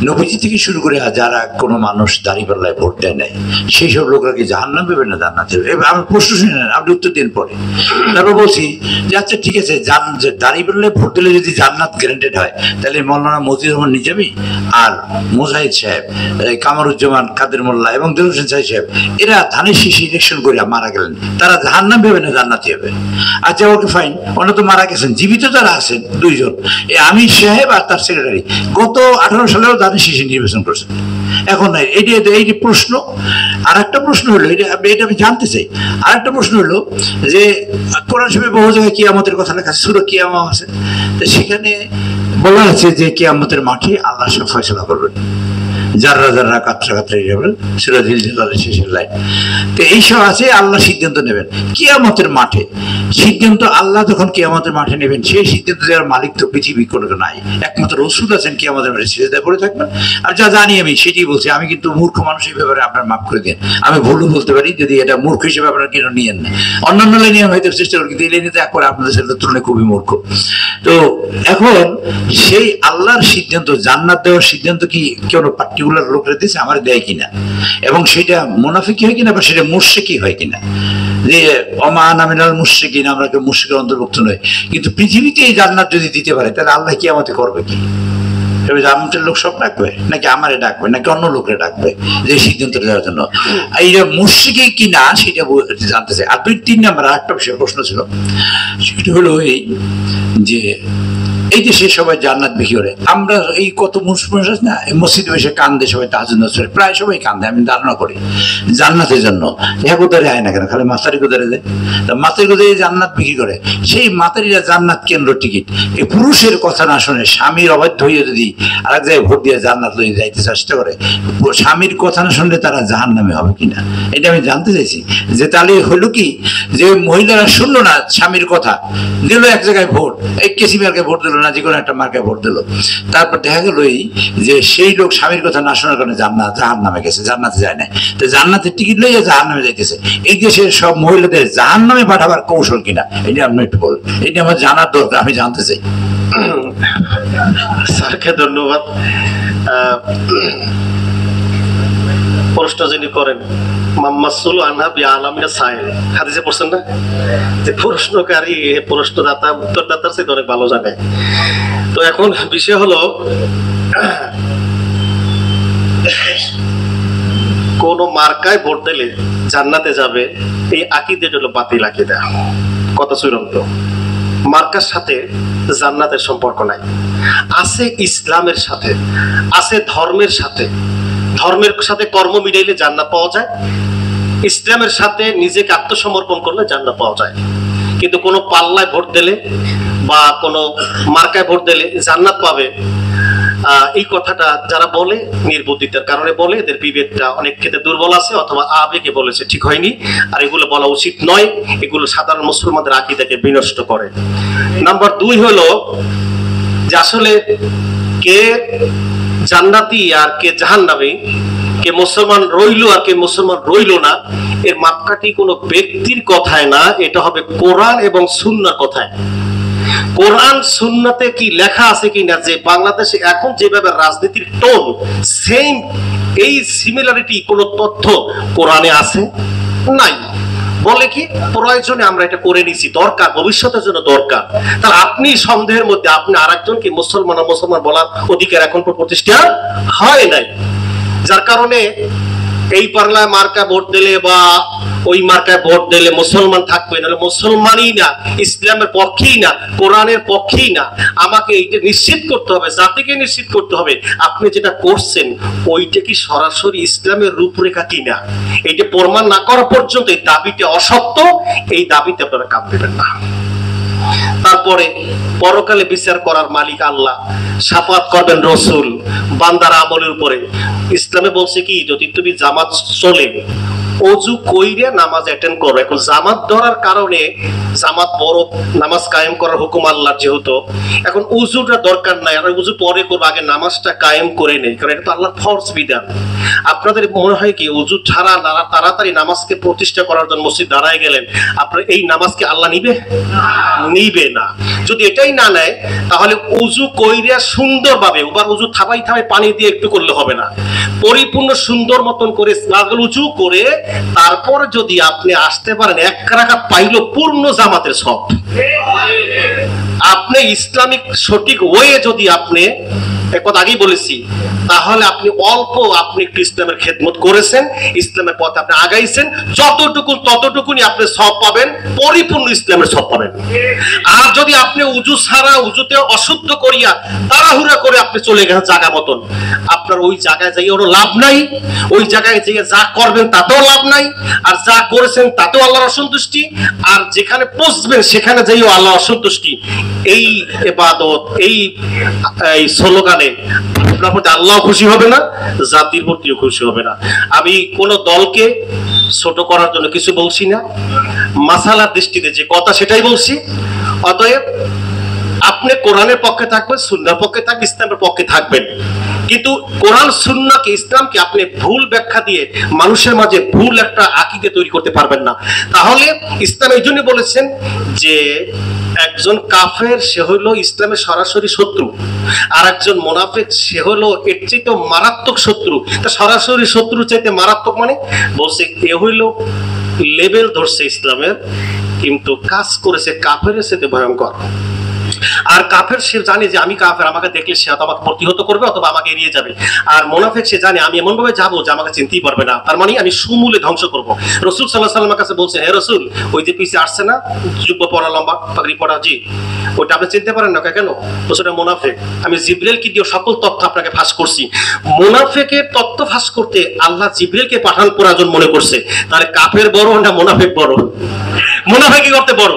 নবীজি থেকে শুরু করে যারা কোনো মানুষ দাঁড়িপাল্লায় ভোট দেয় নাই সেই সব লোকরা কি জাহান্নাম পাবে না জান্নাত পাবে? এবার আমি প্রশ্ন শুনে নেন, আপনি উত্তর দিন পরে। তারপর বলছি যে আচ্ছা ঠিক আছে, দাঁড়িপাল্লায় ভোট দিলে যদি জান্নাত গ্যারান্টেড হয় তাহলে মৌলানা মতিউর রহমান নিজামী আর মুজাহিদ সাহেব, কামারুজ্জামান কাদের মোল্লা এবং দেলোয়ার হোসেন সাহেব এরা ধানের শীষে ইলেকশন করে মারা গেলেন, তারা জাহান্নাম পাবে না জান্নাতি হবে? আচ্ছা ওকে ফাইন, ওনারা তো মারা গেছেন, জীবিত যারা আছেন দুইজন, এই আমির সাহেব আর তার সেক্রেটারি গত 18 সালেও ধানের শীষে নির্বাচন করছেন। এখন এই যে প্রশ্ন, আর একটা প্রশ্ন হলো, এটা আমি জানতে চাই, আর একটা প্রশ্ন হলো যে কোরআন শরীফে বহু জায়গায় কিয়ামতের কথা লেখা আছে, সূরা কিয়ামা আছে, তো সেখানে বলা আছে যে কিয়ামতের মাঠে আল্লাহ সব ফয়সালা করবেন, যাররা যাররা কাতরা কাতরা যাবেন, সূরা জিলজিলার শেষের লাইন। তো এইসব আছে, আল্লাহ সিদ্ধান্ত নেবেন কিয়ামতের মাঠে। সিদ্ধান্ত আল্লাহ যখন কিয়ামতের মাঠে নেবেন, সেই সিদ্ধান্ত দেওয়ার মালিক তো পৃথিবী কোনো নাই, একমাত্র রাসূল আছেন কিয়ামতের মাঠে সিজদায় পড়ে থাকবেন। আর যা জানি আমি সেটাই বলছি, আমি কিন্তু মূর্খ মানুষ, এই ব্যাপারে আপনার মাফ করে দিন, আমি ভুলও বলতে পারি, যদি এটা মূর্খ হিসেবে আপনারা কেন নিয়েন না। অন্যান্য লাইনে আমি হয়তো চেষ্টা করি, কিন্তু এই লাইনে তো একবারে আপনাদের সাথে তুলনায় খুবই মূর্খ। তো এখন সেই আল্লাহর সিদ্ধান্ত, জান্নাত দেওয়ার সিদ্ধান্ত কি কোনো পার্টিকুলার লোকরা দিয়েছে, আমার দেয় কিনা, এবং সেটা মুনাফিকি হয় কিনা বা সেটা মুশরিকি হয় কিনা, যে ওমান আমিনাল মুশরিকিন, আমরা কেউ মুশরিকের অন্তর্ভুক্ত নয়, কিন্তু পৃথিবীতে এই জান্নাত যদি দিতে পারে তাহলে আল্লাহ কিয়ামতে করবে কি? জান্নাতের লোক সব ডাকবে নাকি আমারে ডাকবে নাকি অন্য লোকরে ডাকবে যে সিদ্ধান্ত দেওয়ার জন্য? এইটা মুশরিকি কিনা সেটা জানতে চাই। আর 2-3 নম্বর আরেকটা বিষয় প্রশ্ন ছিল, সেটা হলো এই যে এই দেশে সবাই জান্নাত বিক্রি করে, আমরা এই কত মানুষ আছে না মসজিদে বসে কান্দে, সবাই তাহাজ্জুদ নামাজ পড়ে, প্রায় সবাই কান্দে, আমি ধারণা করি জান্নাতের জন্য। কোথায় আয় না কেন, খালি মাতারি কোথায় যায়, মাতারি কোথায় জান্নাত বিক্রি করে, সেই মাতারিরা জান্নাত কেন্দ্র টিকিট, এই পুরুষের কথা না শুনে স্বামীর অবাধ্য হয়ে যদি আরেক জায়গায় ভোট দিয়ে জান্নাত লইয়ে যাইতে চেষ্টা করে, স্বামীর কথা না শুনলে তারা জাহান্নামে হবে কিনা, এটা আমি জানতে চাইছি। যে তাহলে হলো কি, যে মহিলারা শুনলো না স্বামীর কথা, দিল এক জায়গায় ভোট, এই কেসি মার্কায় ভোট দিল না, যে কোনো একটা মার্কায় ভোট দিল, তারপর দেখা গেল এই যে সেই লোক স্বামীর কথা না শোনার কারণে জাহান্নামে গেছে, জান্নাতে যায় না, তো জান্নাতের টিকিট লইয়া জাহান্নামে যাইতেছে। এই দেশের সব মহিলাদের জাহান্নামে পাঠাবার কৌশল কিনা, এটা আপনি একটু বলুন, এটা আমার জানার দরকার, আমি জানতে চাই। স্যারকে ধন্যবাদ। প্রশ্ন যিনি করেন মাম্মাসুল আনহা বিআলামিনা সাইল, হাদিসে পড়ছেন না যে প্রশ্নকারী প্রশ্নদাতা উত্তরদাতার চেয়ে অনেক ভালো জানে। তো এখন বিষয় হলো, কোন মার্কায় ভোট দিলে জান্নাতে যাবে, এই আকীদা হলো বাতিল আকীদা, কথা চূড়ান্ত। মার্কার সাথে জান্নাতের সম্পর্ক নাই, আছে ইসলামের সাথে, আছে ধর্মের সাথে। ধর্মের সাথে কর্ম মিলাইলে জান্নাত পাওয়া যায়, ইসলামের সাথে নিজেকে আত্মসমর্পণ করলে জান্নাত পাওয়া যায়। কিন্তু কোনো পাল্লায় ভোট দিলে বা কোনো মার্কায় ভোট দিলে জান্নাত পাবে, এই কথাটা যারা বলে নির্বুদ্ধিতার কারণে বলে, এদের বিবেকটা অনেক ক্ষেত্রে দুর্বল আছে, অথবা আবেগে বলেছে, ঠিক হয়নি। আর এগুলো বলা উচিত নয়, এগুলো সাধারণ মুসলমানদের আকীদাকে বিনষ্ট করে। নাম্বার 2 হলো যে আসলে কে জান্নাতি আর কে জাহান্নামী, কে মুসলমান রইলো আর কে মুসলমান রইলো না, এর মাপকাঠি কোনো ব্যক্তির কথায় না, এটা হবে কোরআন এবং সুন্নাহর কথায়। কোরআন সুন্নাতে কি লেখা আছে কিনা, যে বাংলাদেশে এখন যেভাবে রাজনীতির টোন সেম, এই সিমিলারিটি কোন তথ্য কোরআনে আছে নাই। বলে কি প্রয়োজনে আমরা এটা করে নিছি, দরকার, ভবিষ্যতের জন্য দরকার। তাহলে আপনি সন্দেহের মধ্যে আপনি আরেকজনকে মুসলমান বলার অধিকার এখন প্রতিষ্ঠা হয় নাই, যার কারণে এই পাল্লায় মার্কা ভোট দিলে বা ওই মার্কায় ভোট দিলে মুসলমান থাকবে, নাহলে মুসলমানই না, ইসলামের পক্ষেই না, কোরআনের পক্ষেই না। আমাকে এইটা নিশ্চিত করতে হবে, জাতিকে নিশ্চিত করতে হবে আপনি যেটা করছেন ওইটা কি সরাসরি ইসলামের রূপরেখা কিনা। এইটা প্রমাণ না করা পর্যন্ত এই দাবিটা অসত্য, এই দাবিতে আপনারা কাম দেবেন না। তারপরে পরকালে বিচার করার মালিক আল্লাহ, শাফাত করবেন রাসূল বান্দার আমলের উপরে। ইসলামে বলছে কি, যদি তুমি জামাত চলে ওযু কইরে নামাজ অ্যাটেন্ড করো। এখন জামাত ধরার কারণে, জামাত বড় নামাজ কায়েম করার হুকুম আল্লাহর যেহেতু, এখন উযুটা দরকার নাই, আর উযু পরে করবো, আগে নামাজটা কায়েম করে নেই, কারণ এটা তো আল্লাহর ফরজ বিধান। আপনাদের মনে হয় কি উজু ছাড়া তাড়াতাড়ি নামাজকে প্রতিষ্ঠা করার জন্য মসজিদ দাঁড়ায় গেলেন, আপনার এই নামাজকে আল্লাহ নিবে? নিবে না। যদি এটাই না নেয় তাহলে উজু কইরা সুন্দরভাবে, ওবার উজু থাবাই থাবাই পানি দিয়ে একটু করলে হবে না, পরিপূর্ণ সুন্দর মতন করে উজু করে তারপর যদি আপনি আসতে পারেন, এক রাকাত পাইলো পূর্ণ জামাতের সব। আপনি ইসলামিক সঠিক ওয়ে যদি আপনি, একবার আগেই বলেছি, তাহলে আপনি অল্প আপনি একটু ইসলামের খেদমত করেছেন, ইসলামের পথে আপনি আগাইছেন, ততটুকুনি আপনি সব পাবেন, পরিপূর্ণ ইসলামের সব পাবেন। আর যদি আপনি উজু ছাড়া, উজুতে অশুদ্ধ করিয়া তাড়াহুড়া করে আপনি চলে গেছেন জায়গা মতন, আপনার ওই জায়গায় যাই ওর লাভ নাই, ওই জায়গায় যাই যা করবেন তাতেও লাভ নাই, আর যা করেছেন তাতেও আল্লাহর অসন্তুষ্টি, আর যেখানে পৌঁছবেন সেখানে যাইও আল্লাহ অসন্তুষ্টি। এই ইবাদত, এই স্লোগানে আপনার প্রতি আল্লাহ খুশি হবে না, জাতির প্রতিও খুশি হবে না। আমি কোন দলকে ছোট করার জন্য কিছু বলছি না, মাসালার দৃষ্টিতে যে কথা সেটাই বলছি। অতএব আপনি কোরআনের পক্ষে থাকবেন, সুন্নাহর পক্ষে থাকবেন, ইসলামের পক্ষে থাকবেন, কিন্তু কোরআন সুন্নাহকে, ইসলামকে আপনি ভুল ব্যাখ্যা দিয়ে মানুষের মাঝে ভুল একটা আকীদা তৈরি করতে পারবেন না। তাহলে ইসলাম এই জন্য বলেছেন যে একজন কাফের সে হইল ইসলামের সরাসরি শত্রু, আর একজন মুনাফিক সে হলো এর চাইতে মারাত্মক শত্রু। তা সরাসরি শত্রু চাইতে মারাত্মক মানে বলছে এ হইল লেভেল ধরছে ইসলামের, কিন্তু কাজ করেছে কাফেরের সাথে ভয়ঙ্কর। আর কাফের সে জানে যে আমি কাফের, আমাকে দেখলে সে আমাকে প্রতিহত করবে অথবা আমাকে এড়িয়ে যাবে। আর মুনাফিক সে জানে আমি এমন ভাবে যাবো যে আমাকে চিনতেই পারবে না, তার মানে আমি সমূলে ধ্বংস করব। রাসূল সাল্লাল্লাহু আলাইহি ওয়াসাল্লামের কাছে বলছে, হে রাসূল, ওই যে পিছে আসছে না জুব্বা পরা, লম্বা পাগড়ি পরা, জি ওটা আপনি চিনতে পারেন না কেন? তো সেটা মুনাফিক। আমি জিবরিলকে দিয়ে সকল তথ্য আপনাকে ফাঁস করছি। মুনাফিকের তথ্য ফাঁস করতে আল্লাহ জিবরিলকে পাঠান প্রয়োজন মনে করছে, তাহলে কাফের বড় না মুনাফিক বড়? মুনাফিকই করতে বড়।